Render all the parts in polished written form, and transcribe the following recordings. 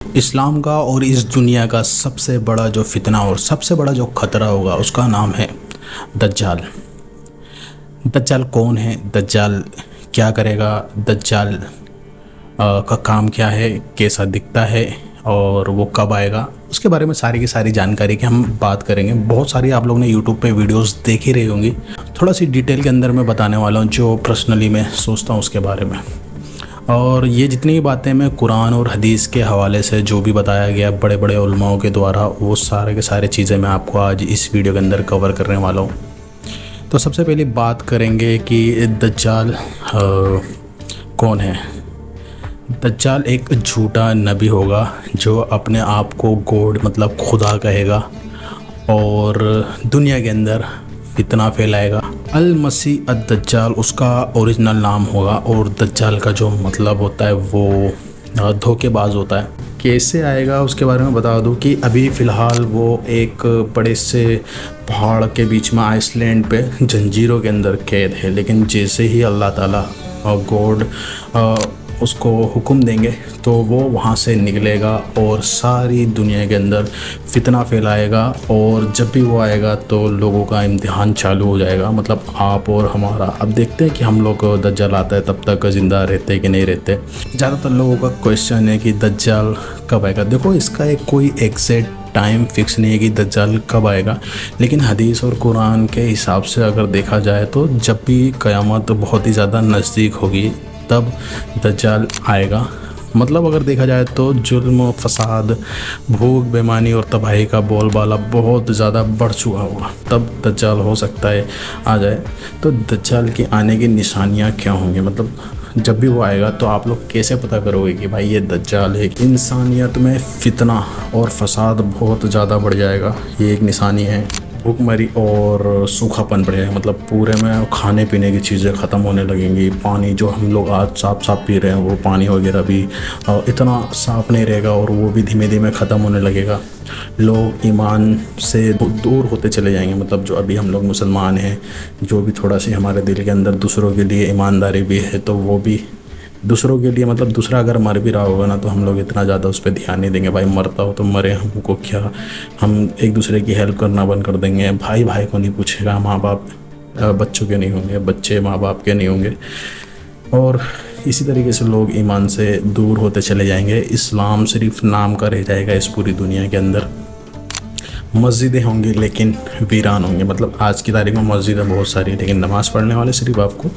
इस्लाम का और इस दुनिया का सबसे बड़ा जो फितना और सबसे बड़ा जो ख़तरा होगा उसका नाम है दज्जाल। दज्जाल कौन है? दज्जाल क्या करेगा? दज्जाल का काम क्या है? कैसा दिखता है? और वो कब आएगा? उसके बारे में सारी की सारी जानकारी की हम बात करेंगे। बहुत सारी आप लोगों ने यूट्यूब पे वीडियोस देख ही रही होंगी। थोड़ा सी डिटेल के अंदर मैं बताने वाला हूँ जो पर्सनली मैं सोचता हूँ उसके बारे में। और ये जितनी भी बातें मैं कुरान और हदीस के हवाले से जो भी बताया गया बड़े बड़े उलमाओं के द्वारा, वो सारे के सारे चीज़ें मैं आपको आज इस वीडियो के अंदर कवर करने वाला हूँ। तो सबसे पहले बात करेंगे कि दज्जाल कौन है। दज्जाल एक झूठा नबी होगा जो अपने आप को गॉड मतलब खुदा कहेगा और दुनिया के अंदर फितना फैलाएगा। अल मसीह अद दज्जाल उसका ओरिजिनल नाम होगा। और दज्जाल का जो मतलब होता है वो धोखेबाज होता है। कैसे आएगा उसके बारे में बता दूं कि अभी फ़िलहाल वो एक बड़े से पहाड़ के बीच में आइसलैंड पे जंजीरों के अंदर कैद है। लेकिन जैसे ही अल्लाह ताला और गॉड उसको हुक्म देंगे तो वो वहाँ से निकलेगा और सारी दुनिया के अंदर फितना फैलाएगा। और जब भी वो आएगा तो लोगों का इम्तिहान चालू हो जाएगा, मतलब आप और हमारा। अब देखते हैं कि हम लोग दज्जाल आता है तब तक ज़िंदा रहते कि नहीं रहते। ज़्यादातर लोगों का क्वेश्चन है कि दज्जाल कब आएगा। देखो, इसका एक कोई एग्जैक्ट टाइम फिक्स नहीं है कि दज्जाल कब आएगा, लेकिन हदीस और कुरान के हिसाब से अगर देखा जाए तो जब भी क़यामत बहुत ही ज़्यादा नज़दीक होगी तब दज्जाल आएगा। मतलब अगर देखा जाए तो जुल्म, फसाद, भूख, बेईमानी और तबाही का बोलबाला बहुत ज़्यादा बढ़ चुका होगा, तब दज्जाल हो सकता है आ जाए। तो दज्जाल की आने की निशानियाँ क्या होंगी? मतलब जब भी वो आएगा तो आप लोग कैसे पता करोगे कि भाई ये दज्जाल है? इंसानियत में फितना और फसाद बहुत ज़्यादा बढ़ जाएगा, ये एक निशानी है। भूखमरी और सूखापन बढ़ेगा, मतलब पूरे में खाने पीने की चीज़ें ख़त्म होने लगेंगी। पानी जो हम लोग आज साफ पी रहे हैं वो पानी वगैरह भी इतना साफ़ नहीं रहेगा और वो भी धीमे धीमे ख़त्म होने लगेगा। लोग ईमान से दूर होते चले जाएंगे। मतलब जो अभी हम लोग मुसलमान हैं, जो भी थोड़ा सी हमारे दिल के अंदर दूसरों के लिए ईमानदारी भी है, तो वो भी दूसरों के लिए, मतलब दूसरा अगर मर भी रहा होगा ना तो हम लोग इतना ज़्यादा उस पर ध्यान नहीं देंगे। भाई मरता हो तो मरे, हमको क्या, हम एक दूसरे की हेल्प करना बंद कर देंगे। भाई भाई को नहीं पूछेगा, माँ बाप बच्चों के नहीं होंगे, बच्चे माँ बाप के नहीं होंगे। और इसी तरीके से लोग ईमान से दूर होते चले जाएंगे। इस्लाम सिर्फ नाम का रह जाएगा इस पूरी दुनिया के अंदर। मस्जिदें होंगी लेकिन वीरान होंगी। मतलब आज की तारीख में मस्जिदें बहुत सारी, लेकिन नमाज़ पढ़ने वाले सिर्फ आपको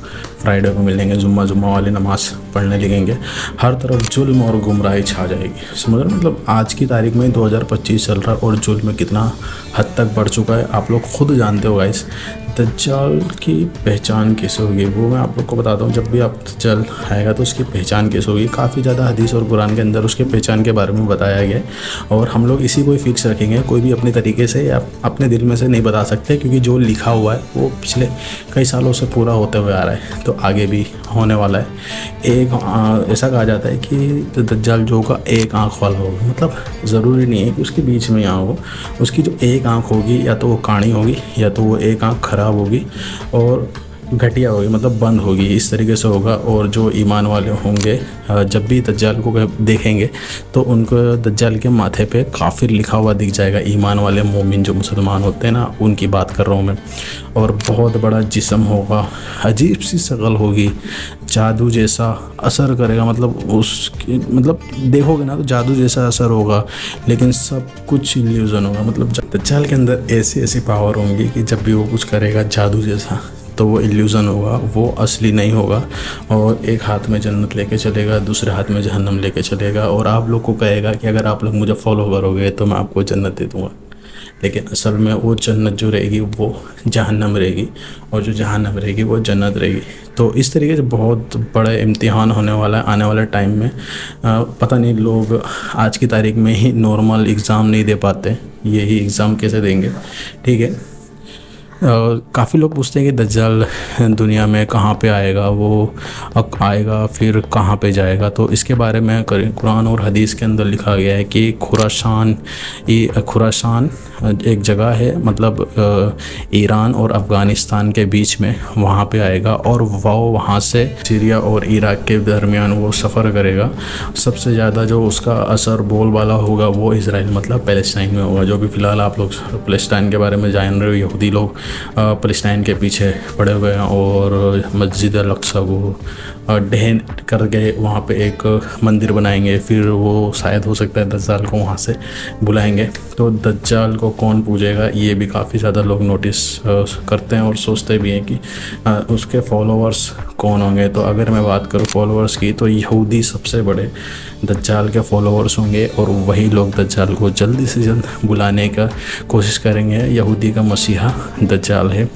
फ्राइडे को मिलेंगे। जुम्मा वाले नमाज़ पढ़ने लगेंगे। हर तरफ जुल्म और गुमराही छा जाएगी। समझ रहे हो? मतलब आज की तारीख में 2025 चल रहा है और जुल्म कितना हद तक बढ़ चुका है आप लोग खुद जानते हो गाइस। दज्जाल की पहचान कैसे होगी वो मैं आप लोग को बताता हूँ। जब भी आप दज्जाल आएगा तो उसकी पहचान कैसे होगी, काफ़ी ज़्यादा हदीस और कुरान के अंदर उसके पहचान के बारे में बताया गया है। और हम लोग इसी को ही फिक्स रखेंगे, कोई भी अपने तरीके से या अपने दिल में से नहीं बता सकते, क्योंकि जो लिखा हुआ है वो पिछले कई सालों से पूरा होते हुए आ रहा है, तो आगे भी होने वाला है। ऐसा कहा जाता है कि दज्जाल जो होगा एक आँख वाला होगा। मतलब ज़रूरी नहीं है कि उसके बीच में आँख हो, उसकी जो एक आँख होगी या तो वो काणी होगी या तो वो एक आँख खराब होगी और घटिया होगी, मतलब बंद होगी, इस तरीके से होगा। और जो ईमान वाले होंगे जब भी दज्जाल को देखेंगे तो उनको दज्जाल के माथे पे काफिर लिखा हुआ दिख जाएगा। ईमान वाले मोमिन जो मुसलमान होते हैं ना, उनकी बात कर रहा हूँ मैं। और बहुत बड़ा जिस्म होगा, अजीब सी शक्ल होगी, जादू जैसा असर करेगा। मतलब देखोगे ना तो जादू जैसा असर होगा, लेकिन सब कुछ इल्यूजन होगा। मतलब दज्जाल के अंदर ऐसी ऐसी पावर होंगी कि जब भी वो कुछ करेगा जादू जैसा तो वो इल्यूज़न होगा, वो असली नहीं होगा। और एक हाथ में जन्नत लेके चलेगा, दूसरे हाथ में जहन्नम लेके चलेगा और आप लोग को कहेगा कि अगर आप लोग मुझे फॉलो करोगे तो मैं आपको जन्नत दे दूँगा। लेकिन असल में वो जन्नत जो रहेगी वो जहन्नम रहेगी और जो जहन्नम रहेगी वो जन्नत रहेगी। तो इस तरीके से बहुत बड़ा इम्तिहान होने वाला है आने वाले टाइम में। पता नहीं लोग आज की तारीख में ही नॉर्मल एग्ज़ाम नहीं दे पाते, यही एग्ज़ाम कैसे देंगे? ठीक है, काफ़ी लोग पूछते हैं कि दज्जाल दुनिया में कहाँ पे आएगा, वो आएगा फिर कहाँ पे जाएगा। तो इसके बारे में कुरान और हदीस के अंदर लिखा गया है कि खुरासान एक जगह है, मतलब ईरान और अफ़गानिस्तान के बीच में, वहाँ पे आएगा और वो वहाँ से सीरिया और इराक़ के दरमियान वो सफ़र करेगा। सबसे ज़्यादा जो उसका असर बोलबाला होगा वो इज़राइल मतलब पैलेस्टाइन में होगा। जो भी फ़िलहाल आप लोग पैलेस्टाइन के बारे में जान रहे हो, यहूदी लोग पैलेस्टाइन के पीछे पड़े हुए हैं और मस्जिद अल-अक्सा को ढह करके वहाँ पे एक मंदिर बनाएंगे। फिर वो शायद हो सकता है दज्जाल को वहाँ से बुलाएंगे। तो दज्जाल को कौन पूजेगा, ये भी काफ़ी ज़्यादा लोग नोटिस करते हैं और सोचते भी हैं कि उसके फॉलोअर्स कौन होंगे। तो अगर मैं बात करूँ फॉलोअर्स की, तो यहूदी सबसे बड़े दज्जाल के फॉलोअर्स होंगे और वही लोग दज्जाल को जल्दी से जल्द बुलाने का कोशिश करेंगे। यहूदी का मसीहा दज्जाल है,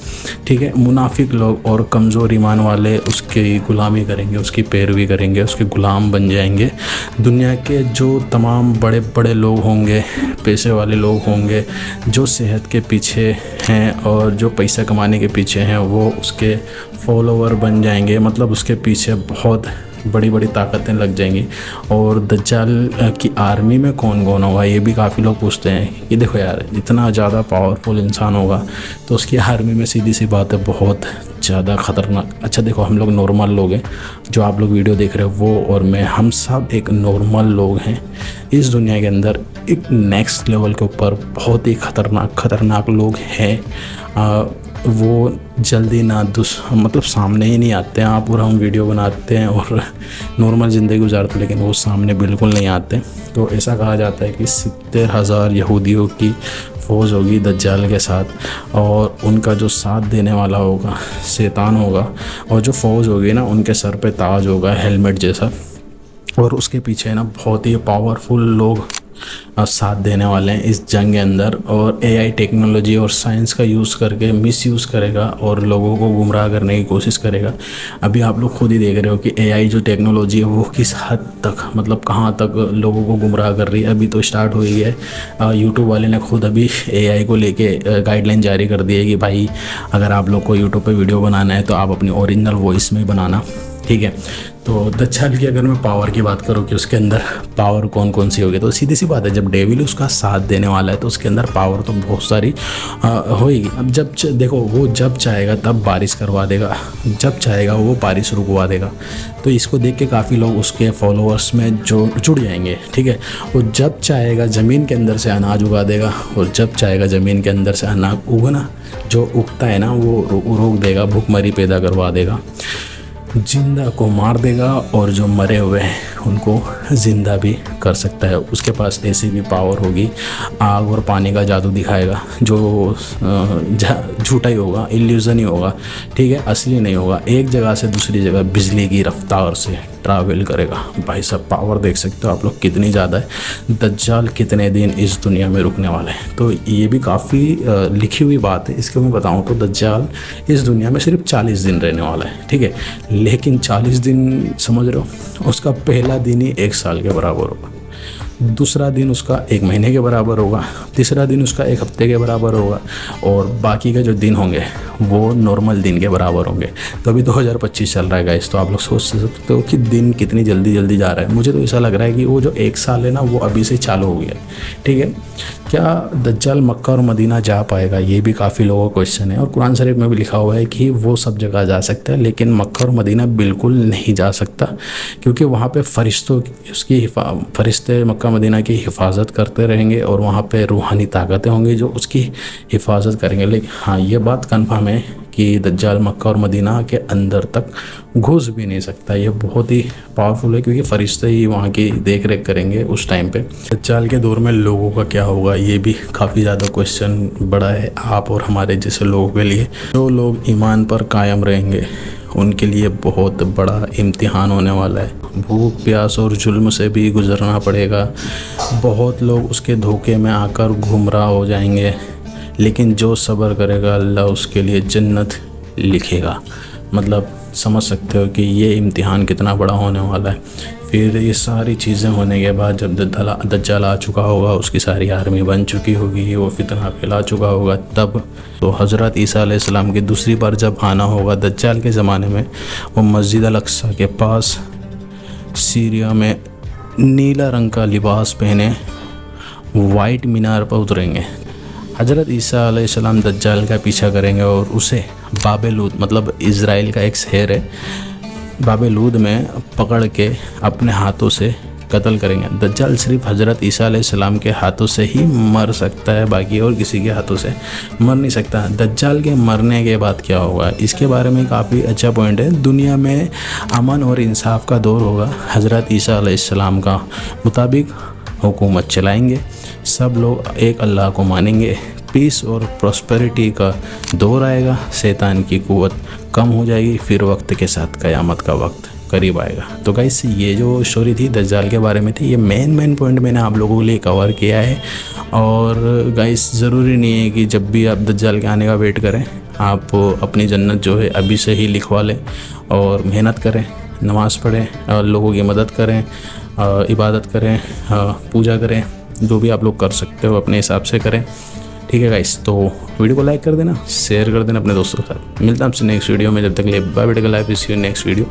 ठीक है। मुनाफिक लोग और कमज़ोर ईमान वाले उसकी ग़ुलामी करेंगे, उसकी पैरवी करेंगे, उसके ग़ुलाम बन जाएंगे। दुनिया के जो तमाम बड़े बड़े लोग होंगे, पैसे वाले लोग होंगे, जो सेहत के पीछे हैं और जो पैसा कमाने के पीछे हैं, वो उसके फॉलोवर बन जाएंगे। मतलब उसके पीछे बहुत बड़ी बड़ी ताकतें लग जाएंगी। और दज्जाल की आर्मी में कौन कौन होगा, ये भी काफ़ी लोग पूछते हैं कि देखो यार, इतना ज़्यादा पावरफुल इंसान होगा तो उसकी आर्मी में सीधी सी बात है बहुत ज़्यादा ख़तरनाक। अच्छा देखो, हम लोग नॉर्मल लोग हैं, जो आप लोग वीडियो देख रहे हो वो और मैं, हम सब एक नॉर्मल लोग हैं। इस दुनिया के अंदर एक नेक्स्ट लेवल के ऊपर बहुत ही ख़तरनाक लोग हैं। वो जल्दी ना मतलब सामने ही नहीं आते हैं। आप और हम वीडियो बनाते हैं और नॉर्मल ज़िंदगी गुजारते हैं, लेकिन वो सामने बिल्कुल नहीं आते। तो ऐसा कहा जाता है कि 70,000 यहूदियों की फ़ौज होगी दज्जाल के साथ, और उनका जो साथ देने वाला होगा शैतान होगा, और जो फ़ौज होगी ना उनके सर पे ताज होगा हेलमेट जैसा, और उसके पीछे ना बहुत ही पावरफुल लोग साथ देने वाले हैं इस जंग के अंदर। और एआई टेक्नोलॉजी और साइंस का यूज़ करके मिसयूज़ करेगा और लोगों को गुमराह करने की कोशिश करेगा। अभी आप लोग खुद ही देख रहे हो कि एआई जो टेक्नोलॉजी है वो किस हद तक, मतलब कहाँ तक लोगों को गुमराह कर रही है। अभी तो स्टार्ट हुई है, यूट्यूब वाले ने खुद अभी एआई को लेके गाइडलाइन जारी कर दी है कि भाई अगर आप लोग को यूट्यूब पर वीडियो बनाना है तो आप अपनी ओरिजिनल वॉइस में बनाना, ठीक है। तो दज्जाल की अगर मैं पावर की बात करूँ कि उसके अंदर पावर कौन कौन सी होगी, तो सीधी सी बात है, जब डेविल उसका साथ देने वाला है तो उसके अंदर पावर तो बहुत सारी होएगी। अब जब देखो, वो जब चाहेगा तब बारिश करवा देगा, जब चाहेगा वो बारिश रुकवा देगा। तो इसको देख के काफ़ी लोग उसके फॉलोअर्स में जुड़ जाएंगे, ठीक है। वो जब चाहेगा ज़मीन के अंदर से अनाज उगा देगा, और जब चाहेगा ज़मीन के अंदर से अनाज उगना जो उगता है ना वो रोक देगा, भूखमरी पैदा करवा देगा, जिंदा को मार देगा, और जो मरे हुए हैं उनको ज़िंदा भी कर सकता है। उसके पास ऐसी भी पावर होगी, आग और पानी का जादू दिखाएगा, जो झूठा ही होगा, इल्यूज़न ही होगा, ठीक है, असली नहीं होगा। एक जगह से दूसरी जगह बिजली की रफ्तार से ट्रैवल करेगा। भाई साहब पावर देख सकते हो आप लोग कितनी ज़्यादा है। दज्जाल कितने दिन इस दुनिया में रुकने वाला है, तो ये भी काफ़ी लिखी हुई बात है। इसको मैं बताऊँ तो दज्जाल इस दुनिया में सिर्फ 40 दिन रहने वाला है, ठीक है। लेकिन 40 दिन समझ रहे हो, उसका पहला दिन ही 1 साल के बराबर होगा, दूसरा दिन उसका 1 महीने के बराबर होगा, तीसरा दिन उसका 1 हफ्ते के बराबर होगा, और बाकी के जो दिन होंगे वो नॉर्मल दिन के बराबर होंगे। तो अभी 2025 चल रहा है गाइस, तो आप लोग सोच सकते हो कि दिन कितनी जल्दी जल्दी जा रहा है। मुझे तो ऐसा लग रहा है कि वो जो 1 साल है ना वो अभी से चालू हो गया, ठीक है। क्या दज्जाल मक्का और मदीना जा पाएगा, ये भी काफ़ी लोगों का क्वेश्चन है। और कुरान शरीफ में भी लिखा हुआ है कि वो सब जगह जा सकता है, लेकिन मक्का और मदीना बिल्कुल नहीं जा सकता, क्योंकि वहाँ पे फरिश्ते मक्का मदीना की हिफाजत करते रहेंगे, और वहाँ पे रूहानी ताकतें होंगी जो उसकी हिफाजत करेंगे। लेकिन हाँ, ये बात कन्फर्म है कि दज्जाल मक्का और मदीना के अंदर तक घुस भी नहीं सकता। ये बहुत ही पावरफुल है, क्योंकि फरिश्ते ही वहाँ की देख रेख करेंगे उस टाइम पे। दज्जाल के दौर में लोगों का क्या होगा, ये भी काफ़ी ज़्यादा क्वेश्चन बड़ा है आप और हमारे जैसे लोगों के लिए। जो लोग ईमान पर कायम रहेंगे उनके लिए बहुत बड़ा इम्तिहान होने वाला है। भूख प्यास और जुल्म से भी गुजरना पड़ेगा। बहुत लोग उसके धोखे में आकर गुमराह हो जाएंगे, लेकिन जो सब्र करेगा अल्लाह उसके लिए जन्नत लिखेगा। मतलब समझ सकते हो कि ये इम्तिहान कितना बड़ा होने वाला है। फिर ये सारी चीज़ें होने के बाद जब दज्जाल आ चुका होगा, उसकी सारी आर्मी बन चुकी होगी, वो फितना फैला चुका होगा, तब तो हज़रत ईसा अलैहिस्सलाम की दूसरी बार जब आना होगा दज्जाल के ज़माने में, वो मस्जिद अल-अक़सा के पास सीरिया में नीला रंग का लिबास पहने वाइट मीनार पर उतरेंगे। हज़रत ईसा अलैहिस्सलाम दज्जाल का पीछा करेंगे और उसे बाबेलूद, मतलब इज़राइल का एक शहर है, बाबेलूद में पकड़ के अपने हाथों से कत्ल करेंगे। दज्जाल सिर्फ हज़रत ईसा अलैहिस्सलाम के हाथों से ही मर सकता है, बाकी और किसी के हाथों से मर नहीं सकता। दज्जाल के मरने के बाद क्या होगा, इसके बारे में काफ़ी अच्छा पॉइंट है। दुनिया में अमन और इंसाफ का दौर होगा। हज़रत ईसा अलैहिस्सलाम का मुताबिक हुकूमत चलाएंगे, सब लोग एक अल्लाह को मानेंगे, पीस और प्रॉस्पेरिटी का दौर आएगा, शैतान की कुव्वत कम हो जाएगी, फिर वक्त के साथ क़यामत का वक्त करीब आएगा। तो गाइस ये जो स्टोरी थी दज्जाल के बारे में थी, ये मेन पॉइंट मैंने आप लोगों के लिए कवर किया है। और गाइस ज़रूरी नहीं है कि जब भी आप दज्जाल के आने का वेट करें, आप अपनी जन्नत जो है अभी से ही लिखवा लें और मेहनत करें, नमाज़ पढ़ें और लोगों की मदद करें, इबादत करें, पूजा करें, जो भी आप लोग कर सकते हो अपने हिसाब से करें। ठीक है गाइस, तो वीडियो को लाइक कर देना, शेयर कर देना अपने दोस्तों के साथ। मिलता हूं आपसे नेक्स्ट वीडियो में, जब तक के लिए bye bye, life is your next video.